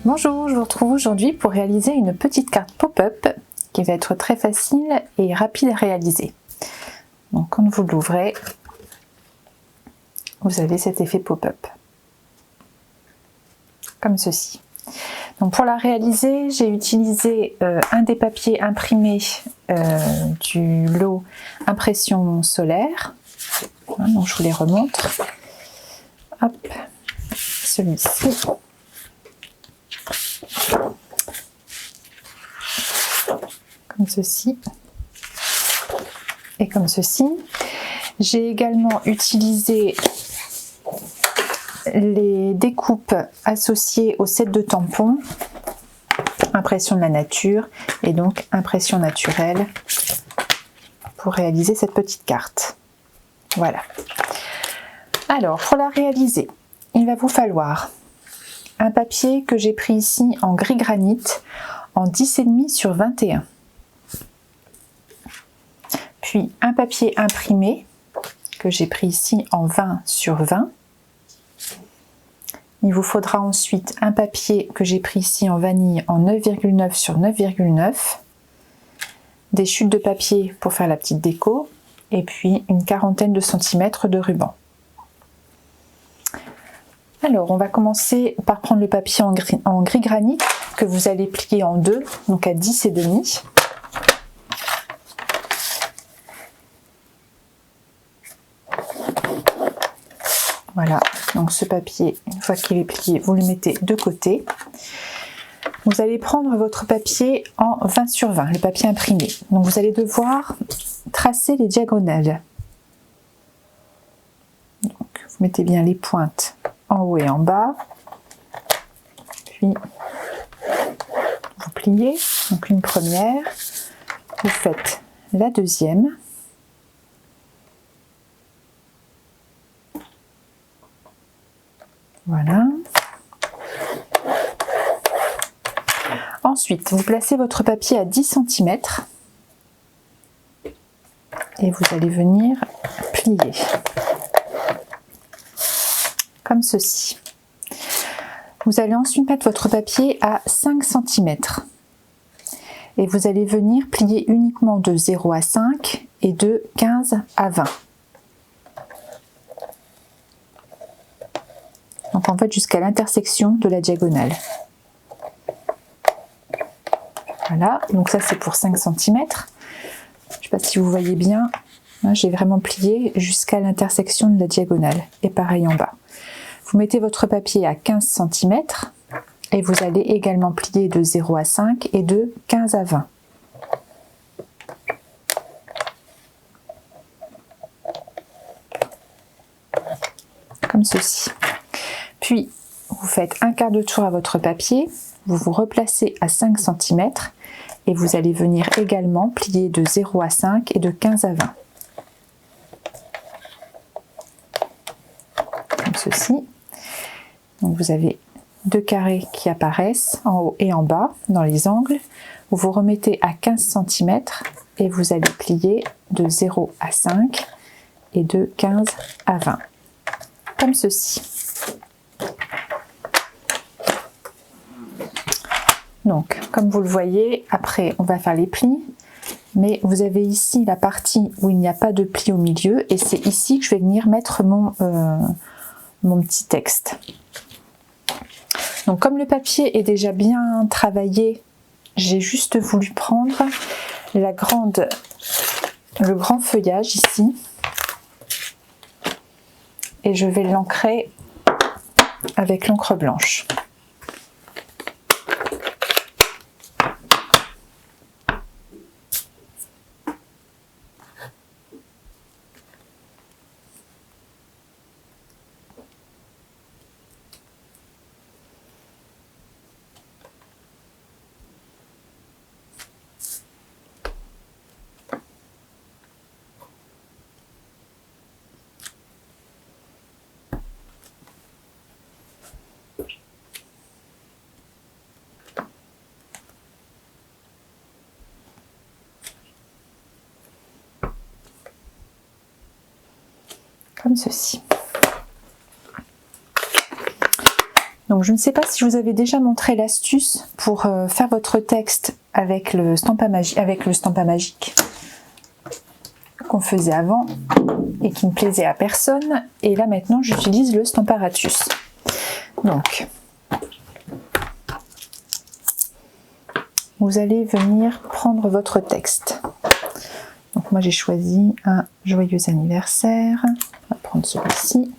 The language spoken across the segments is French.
Bonjour, je vous retrouve aujourd'hui pour réaliser une petite carte pop-up qui va être très facile et rapide à réaliser. Donc quand vous l'ouvrez, vous avez cet effet pop-up, comme ceci. Donc pour la réaliser, j'ai utilisé un des papiers imprimés du lot impression solaire. Donc je vous les remontre. Hop, celui-ci. Comme ceci et comme ceci. J'ai également utilisé les découpes associées au set de tampons, impression de la nature et donc impression naturelle pour réaliser cette petite carte. Voilà. Alors pour la réaliser, il va vous falloir un papier que j'ai pris ici en gris granit en 10,5 sur 21. Puis un papier imprimé que j'ai pris ici en 20 sur 20. Il vous faudra ensuite un papier que j'ai pris ici en vanille en 9,9 sur 9,9. Des chutes de papier pour faire la petite déco. Et puis une quarantaine de centimètres de ruban. Alors on va commencer par prendre le papier en gris granit que vous allez plier en deux, donc à 10,5. Voilà, donc ce papier, une fois qu'il est plié, vous le mettez de côté. Vous allez prendre votre papier en 20 sur 20, le papier imprimé. Donc vous allez devoir tracer les diagonales. Donc vous mettez bien les pointes en haut et en bas. Puis vous pliez, donc une première. Vous faites la deuxième. Voilà. Ensuite, vous placez votre papier à 10 cm et vous allez venir plier comme ceci. Vous allez ensuite mettre votre papier à 5 cm et vous allez venir plier uniquement de 0 à 5 et de 15 à 20. Donc en fait jusqu'à l'intersection de la diagonale. Voilà, donc ça c'est pour 5 cm. Je ne sais pas si vous voyez bien, j'ai vraiment plié jusqu'à l'intersection de la diagonale. Et pareil en bas. Vous mettez votre papier à 15 cm et vous allez également plier de 0 à 5 et de 15 à 20. Comme ceci. Puis, vous faites un quart de tour à votre papier, vous vous replacez à 5 cm et vous allez venir également plier de 0 à 5 et de 15 à 20. Comme ceci. Donc vous avez deux carrés qui apparaissent en haut et en bas dans les angles. Vous vous remettez à 15 cm et vous allez plier de 0 à 5 et de 15 à 20. Comme ceci. Donc, comme vous le voyez, après on va faire les plis, mais vous avez ici la partie où il n'y a pas de pli au milieu, et c'est ici que je vais venir mettre mon petit texte. Donc comme le papier est déjà bien travaillé, j'ai juste voulu prendre le grand feuillage ici, et je vais l'ancrer avec l'encre blanche. comme ceci. Donc je ne sais pas si je vous avais déjà montré l'astuce pour faire votre texte avec le Stampa Magique qu'on faisait avant et qui ne plaisait à personne. Et là maintenant j'utilise le Stamparatus. Donc vous allez venir prendre votre texte. Donc moi j'ai choisi un joyeux anniversaire. On va prendre celui-ci.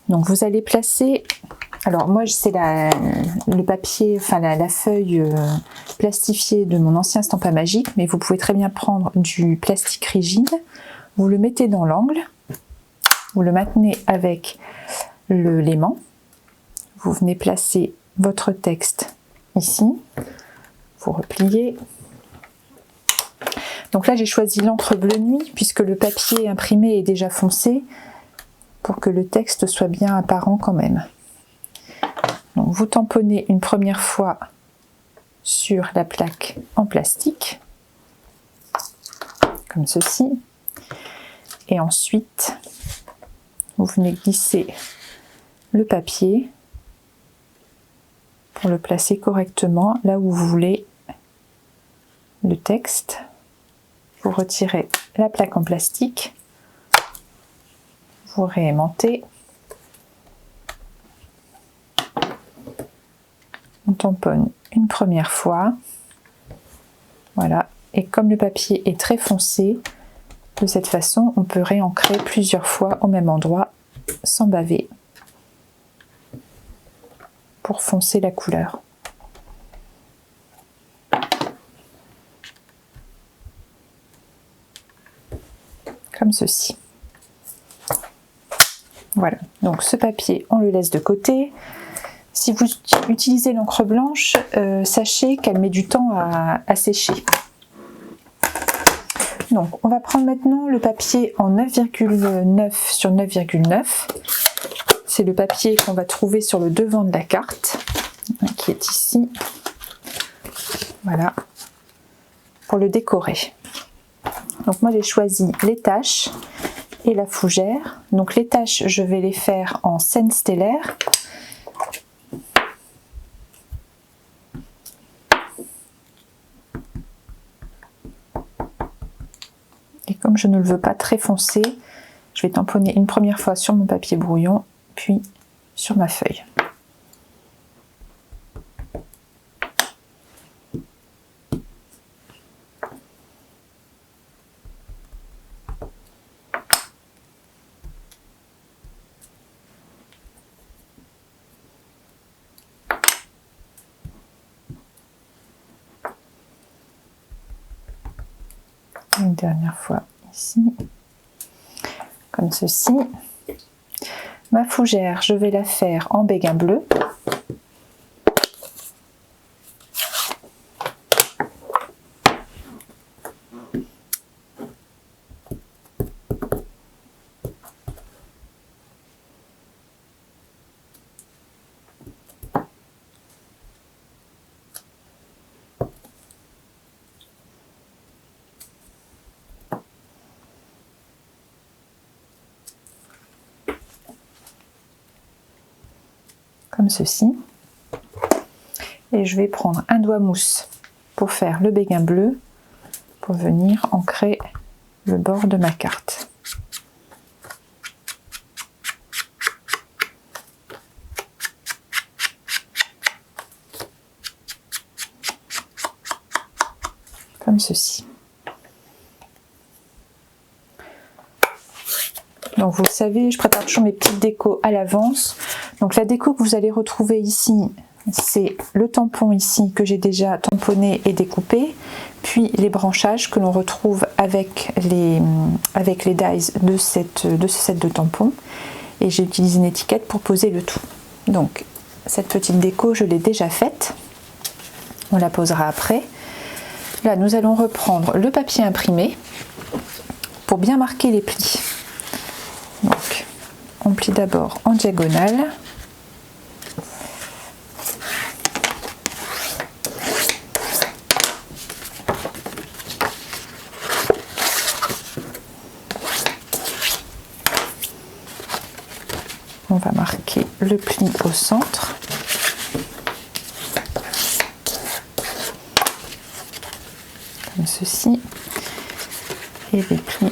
Donc vous allez placer, alors moi c'est le papier, enfin la feuille plastifiée de mon ancien Stampa Magique, mais vous pouvez très bien prendre du plastique rigide. Vous le mettez dans l'angle, vous le maintenez avec l'aimant. Vous venez placer votre texte ici, vous repliez. Donc là j'ai choisi l'encre bleu nuit puisque le papier imprimé est déjà foncé pour que le texte soit bien apparent quand même. Donc vous tamponnez une première fois sur la plaque en plastique, comme ceci, et ensuite vous venez glisser le papier pour le placer correctement là où vous voulez le texte. Vous retirez la plaque en plastique, vous réaimantez, on tamponne une première fois, voilà, et comme le papier est très foncé, de cette façon on peut réancrer plusieurs fois au même endroit sans baver pour foncer la couleur. Comme ceci. Voilà, donc ce papier on le laisse de côté. Si vous utilisez l'encre blanche, sachez qu'elle met du temps à sécher. Donc on va prendre maintenant le papier en 9,9 sur 9,9. C'est le papier qu'on va trouver sur le devant de la carte, qui est ici. Voilà, pour le décorer. Donc moi j'ai choisi les taches et la fougère. Donc les taches je vais les faire en scène stellaire. Et comme je ne le veux pas très foncé, je vais tamponner une première fois sur mon papier brouillon, puis sur ma feuille. Une dernière fois ici, comme ceci. Ma fougère, je vais la faire en béguin bleu. Comme ceci, et je vais prendre un doigt mousse pour faire le béguin bleu pour venir ancrer le bord de ma carte. Comme ceci. Donc vous le savez, je prépare toujours mes petites décos à l'avance. Donc la déco que vous allez retrouver ici, c'est le tampon ici que j'ai déjà tamponné et découpé, puis les branchages que l'on retrouve avec les dies de ce set de tampons. Et j'ai utilisé une étiquette pour poser le tout. Donc cette petite déco, je l'ai déjà faite. On la posera après. Là, nous allons reprendre le papier imprimé pour bien marquer les plis. Donc, on plie d'abord en diagonale. On va marquer le pli au centre. ceci, et les plis.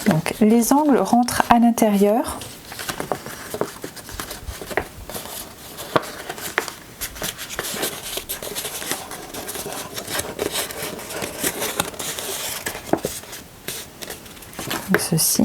Donc les angles rentrent à l'intérieur. Comme ceci.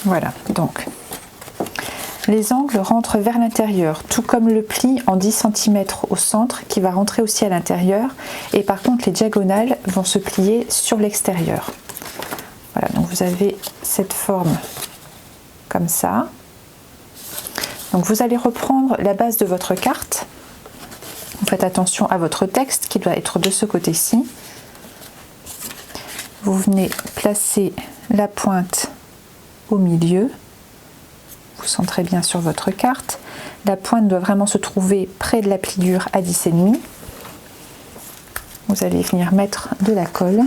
Voilà, donc les angles rentrent vers l'intérieur, tout comme le pli en 10 cm au centre qui va rentrer aussi à l'intérieur, et par contre les diagonales vont se plier sur l'extérieur. Voilà, donc vous avez cette forme comme ça. Donc vous allez reprendre la base de votre carte. Vous faites attention à votre texte qui doit être de ce côté-ci. Vous venez placer la pointe au milieu, vous centrez bien sur votre carte. La pointe doit vraiment se trouver près de la pliure à 10,5. Vous allez venir mettre de la colle.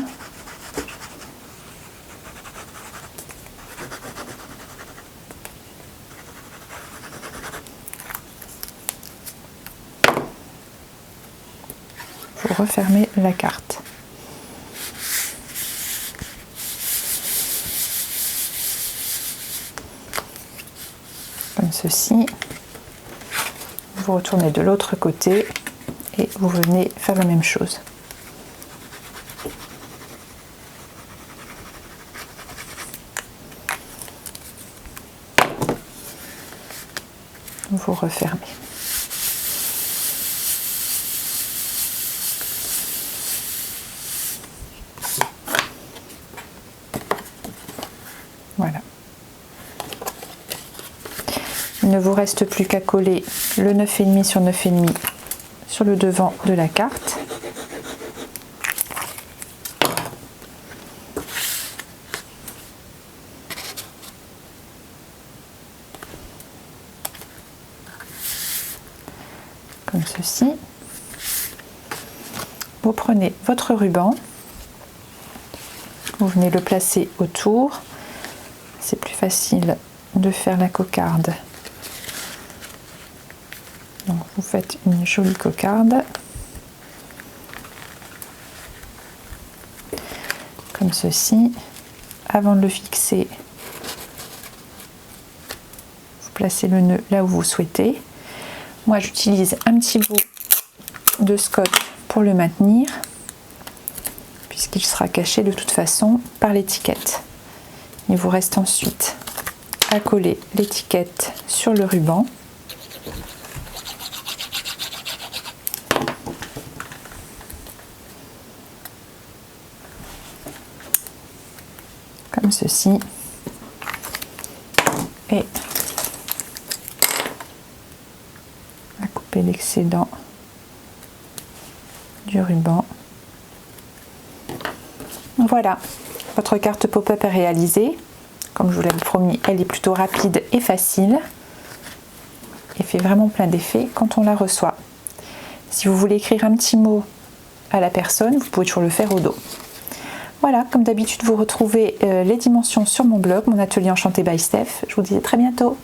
Vous refermez la carte. Comme ceci, vous retournez de l'autre côté et vous venez faire la même chose. Vous refermez. Voilà. Il ne vous reste plus qu'à coller le 9,5 sur 9,5 sur le devant de la carte. Comme ceci. Vous prenez votre ruban, vous venez le placer autour. C'est plus facile de faire la cocarde. Donc vous faites une jolie cocarde comme ceci. Avant de le fixer, vous placez le nœud là où vous souhaitez. Moi j'utilise un petit bout de scotch pour le maintenir puisqu'il sera caché de toute façon par l'étiquette. Il vous reste ensuite à coller l'étiquette sur le ruban. Comme ceci. Et à couper l'excédent du ruban. Voilà, votre carte pop-up est réalisée. Comme je vous l'avais promis, elle est plutôt rapide et facile et fait vraiment plein d'effets quand on la reçoit. Si vous voulez écrire un petit mot à la personne, vous pouvez toujours le faire au dos. Voilà, comme d'habitude, vous retrouvez les dimensions sur mon blog, mon atelier enchanté by Steph. Je vous dis à très bientôt.